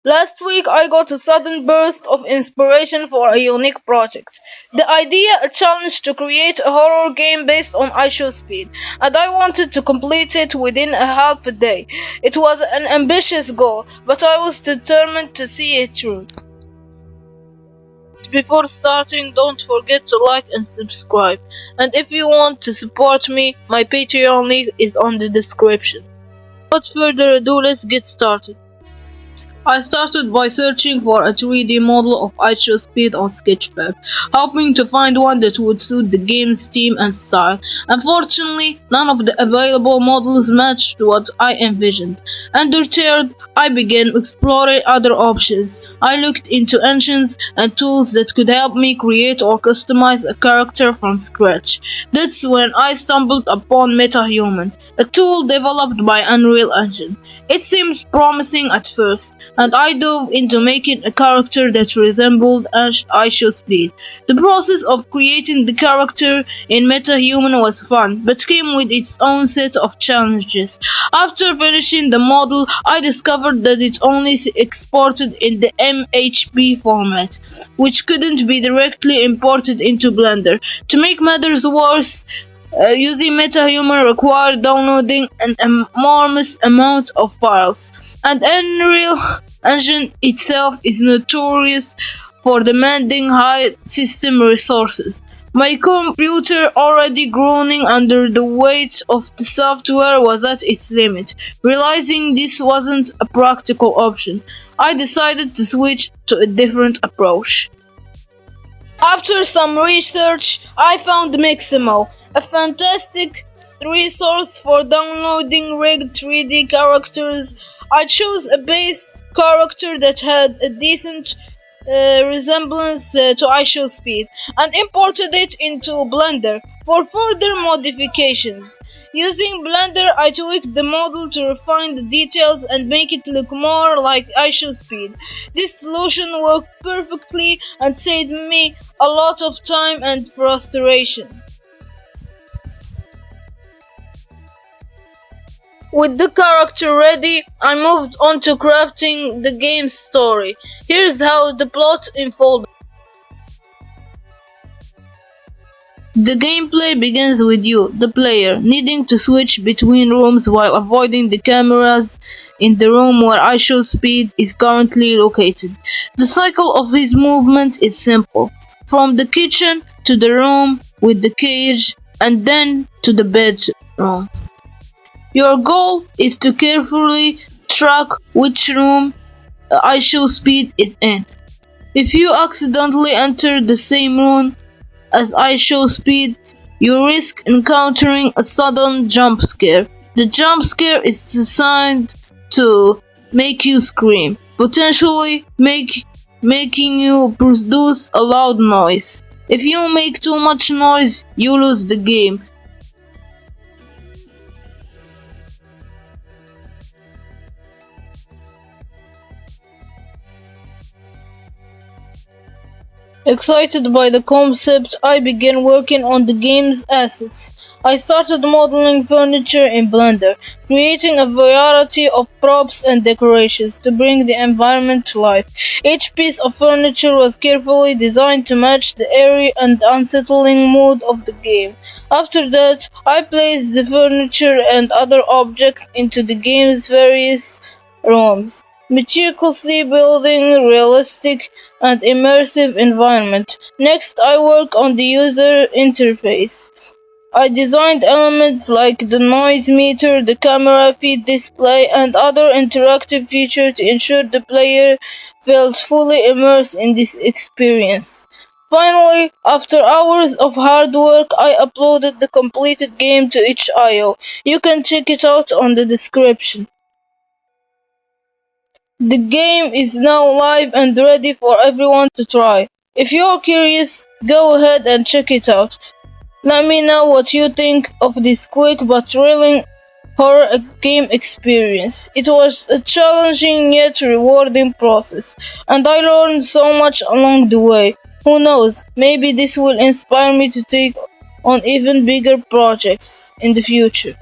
Last week I got a sudden burst of inspiration for a unique project. The idea a challenge to create a horror game based on IShowSpeed, and I wanted to complete it within a half a day. It was an ambitious goal, but I was determined to see it through. Before starting, don't forget to like and subscribe. And if you want to support me, my Patreon link is on the description. Without further ado, let's get started. I started by searching for a 3D model of IShowSpeed on Sketchpad, hoping to find one that would suit the game's theme and style. Unfortunately, none of the available models matched what I envisioned. Undeterred, I began exploring other options. I looked into engines and tools that could help me create or customize a character from scratch. That's when I stumbled upon MetaHuman, a tool developed by Unreal Engine. It seemed promising at first, and I dove into making a character that resembled IShowSpeed. The process of creating the character in MetaHuman was fun, but came with its own set of challenges. After finishing the model, I discovered that it only exported in the MHP format, which couldn't be directly imported into Blender. To make matters worse, using MetaHuman required downloading an enormous amount of files, and Unreal Engine itself is notorious for demanding high system resources. My computer, already groaning under the weight of the software, was at its limit. Realizing this wasn't a practical option, I decided to switch to a different approach. After some research, I found Mixamo, a fantastic resource for downloading rigged 3D characters. I chose a base character that had a decent resemblance to IShowSpeed and imported it into Blender for further modifications. Using Blender, I tweaked the model to refine the details and make it look more like IShowSpeed. This solution worked perfectly and saved me a lot of time and frustration. With the character ready, I moved on to crafting the game's story. Here's how the plot unfolded. The gameplay begins with you, the player, needing to switch between rooms while avoiding the cameras in the room where IShowSpeed is currently located. The cycle of his movement is simple, from the kitchen to the room with the cage and then to the bedroom. Your goal is to carefully track which room IShowSpeed is in. If you accidentally enter the same room as IShowSpeed, you risk encountering a sudden jump scare. The jump scare is designed to make you scream, potentially making you produce a loud noise. If you make too much noise, you lose the game. Excited by the concept, I began working on the game's assets. I started modeling furniture in Blender, creating a variety of props and decorations to bring the environment to life. Each piece of furniture was carefully designed to match the airy and unsettling mood of the game. After that, I placed the furniture and other objects into the game's various rooms, meticulously building realistic and immersive environment. Next, I work on the user interface. I designed elements like the noise meter, the camera feed display, and other interactive features to ensure the player felt fully immersed in this experience. Finally, after hours of hard work, I uploaded the completed game to itch.io. You can check it out on the description. The game is now live and ready for everyone to try. If you're curious, go ahead and check it out. Let me know what you think of this quick but thrilling horror game experience. It was a challenging yet rewarding process, and I learned so much along the way. Who knows, maybe this will inspire me to take on even bigger projects in the future.